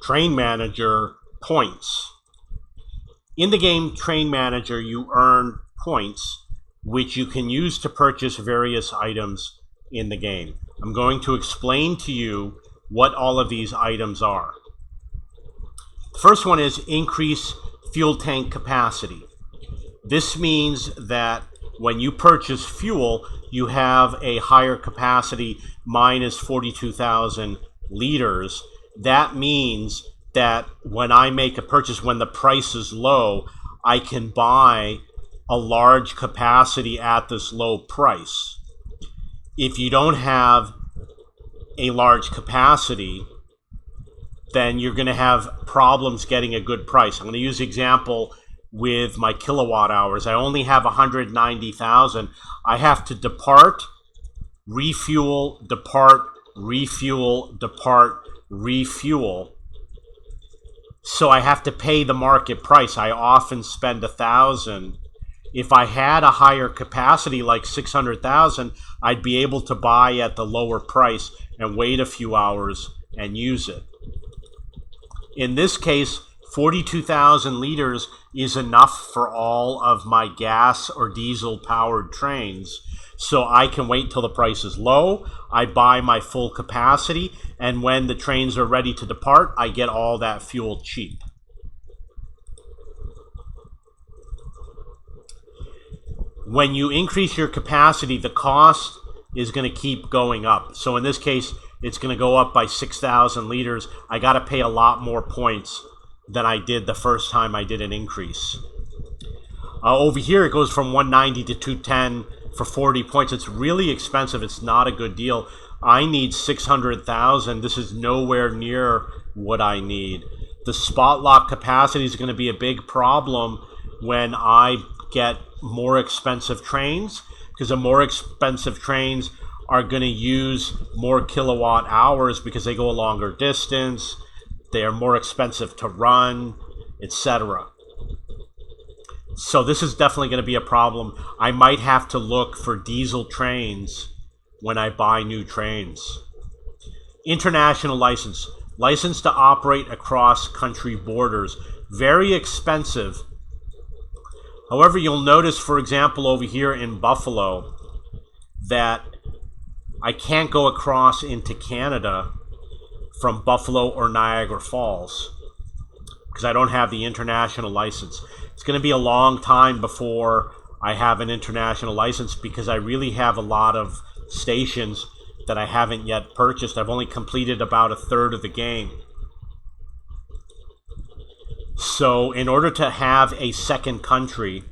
Train Manager points. In the game Train Manager, you earn points which you can use to purchase various items in the game. I'm going to explain to you what all of these items are. The first one is increase fuel tank capacity. This means that when you purchase fuel, you have a higher capacity, minus 42,000 liters. That means that when I make a purchase, when the price is low, I can buy a large capacity at this low price. If you don't have a large capacity, then you're going to have problems getting a good price. I'm going to use the example with my kilowatt hours. I only have 190,000. I have to depart, refuel, depart, refuel, depart, refuel. So I have to pay the market price. I often spend 1,000. If I had a higher capacity like 600,000, I'd be able to buy at the lower price and wait a few hours and use it. In this case, 42,000 liters is enough for all of my gas or diesel powered trains. So I can wait till the price is low, I buy my full capacity, and when the trains are ready to depart, I get all that fuel cheap. When you increase your capacity, the cost is going to keep going up. So in this case, it's going to go up by 6,000 liters. I got to pay a lot more points than I did the first time I did an increase. Over here, it goes from 190 to 210 for 40 points. It's really expensive. It's not a good deal. I need 600,000. This is nowhere near what I need. The spot lock capacity is going to be a big problem when I get more expensive trains, because the more expensive trains are going to use more kilowatt hours because they go a longer distance, they are more expensive to run, etc. So this is definitely going to be a problem. I might have to look for diesel trains when I buy new trains. International license. License to operate across country borders. Very expensive. However, you'll notice, for example, over here in Buffalo, that I can't go across into Canada from Buffalo or Niagara Falls because I don't have the international license. It's going to be a long time before I have an international license because I really have a lot of stations that I haven't yet purchased. I've only completed about a third of the game. So in order to have a second country,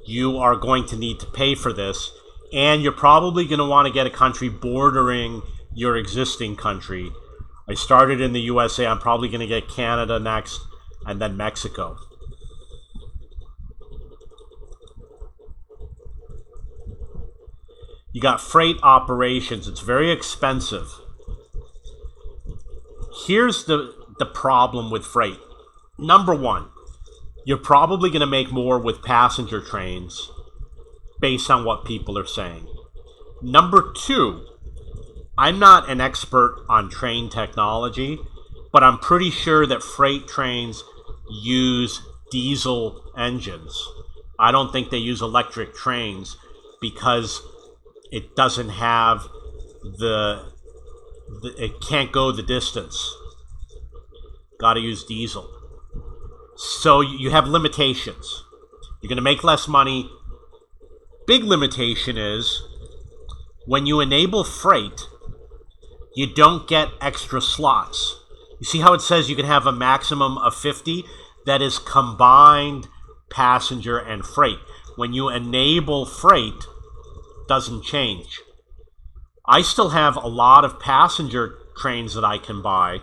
you are going to need to pay for this, and you're probably going to want to get a country bordering your existing country. I started in the USA. I'm probably going to get Canada next, and then Mexico. You got freight operations. It's very expensive. Here's the problem with freight. Number one, you're probably going to make more with passenger trains based on what people are saying. Number two, I'm not an expert on train technology, but I'm pretty sure that freight trains use diesel engines. I don't think they use electric trains because it doesn't have it can't go the distance. Got to use diesel. So you have limitations. You're going to make less money. Big limitation is when you enable freight, you don't get extra slots. You see how it says you can have a maximum of 50? That is combined passenger and freight. When you enable freight, it doesn't change. I still have a lot of passenger trains that I can buy.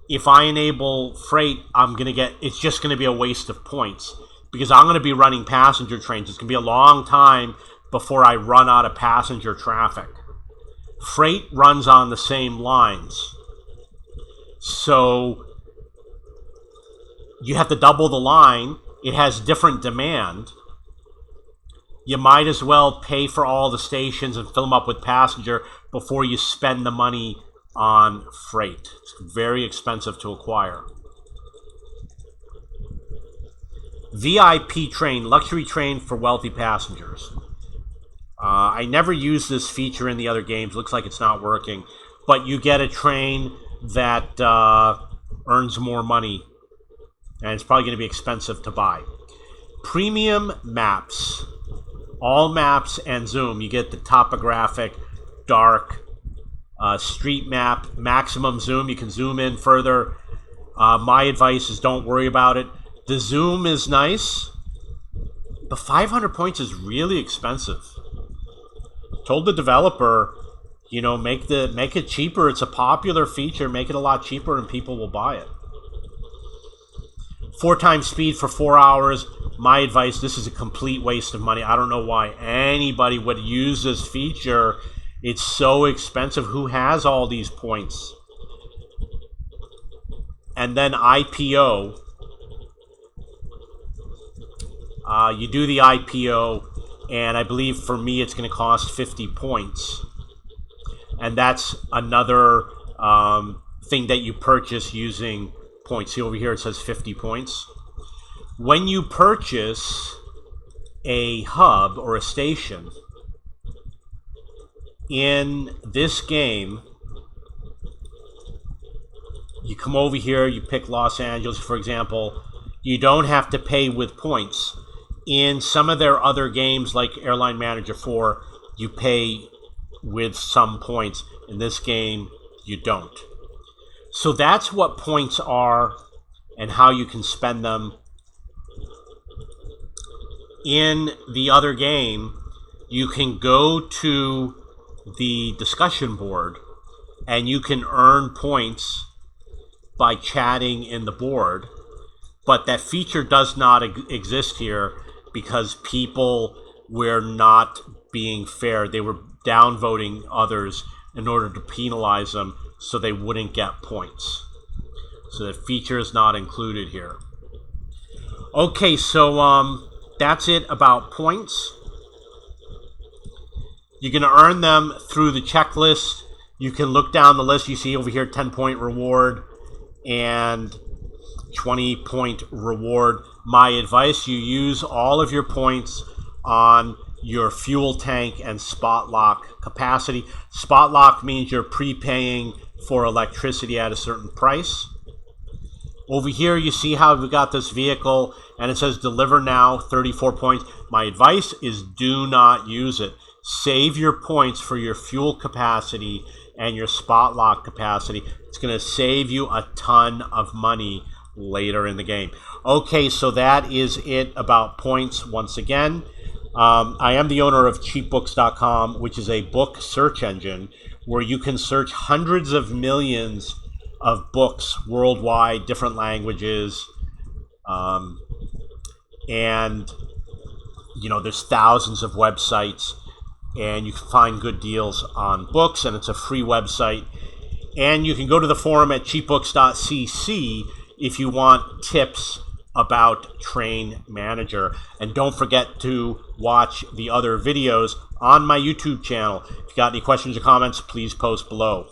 If I enable freight, it's just going to be a waste of points because I'm going to be running passenger trains. It's going to be a long time before I run out of passenger traffic. Freight runs on the same lines. So you have to double the line. It has different demand. You might as well pay for all the stations and fill them up with passenger before you spend the money on freight. It's very expensive to acquire. VIP train, luxury train for wealthy passengers. I never used this feature in the other games. Looks like it's not working. But you get a train that earns more money, and it's probably going to be expensive to buy. Premium maps. All maps and zoom. You get the topographic, dark, street map, maximum zoom. You can zoom in further. My advice is don't worry about it. The zoom is nice, but 500 points is really expensive. Told the developer, you know, make it cheaper. It's a popular feature. Make it a lot cheaper, and people will buy it. 4 times speed for 4 hours. My advice: this is a complete waste of money. I don't know why anybody would use this feature. It's so expensive. Who has all these points? And then IPO. You do the IPO, and I believe for me it's going to cost 50 points. And that's another thing that you purchase using points. See over here it says 50 points. When you purchase a hub or a station in this game, you come over here, you pick Los Angeles, for example. You don't have to pay with points. In some of their other games, like Airline Manager 4, you pay with some points. In this game, you don't. So that's what points are and how you can spend them. In the other game, you can go to the discussion board and you can earn points by chatting in the board. But that feature does not exist here because people were not being fair. They were downvoting others in order to penalize them so they wouldn't get points. So the feature is not included here. Okay, so that's it about points. You're going to earn them through the checklist. You can look down the list. You see over here 10-point reward and 20-point reward. My advice: you use all of your points on your fuel tank and spot lock capacity. Spot lock means you're prepaying for electricity at a certain price. Over here you see how we got this vehicle and it says deliver now, 34 points. My advice is do not use it. Save your points for your fuel capacity and your spot lock capacity. It's going to save you a ton of money later in the game. Okay, so that is it about points once again. I am the owner of cheapbooks.com, which is a book search engine where you can search hundreds of millions of books worldwide, different languages, and you know, there's thousands of websites, and you can find good deals on books, and it's a free website. And you can go to the forum at cheapbooks.cc if you want tips about Train Manager. And don't forget to watch the other videos on my YouTube channel. If you got any questions or comments, please post below.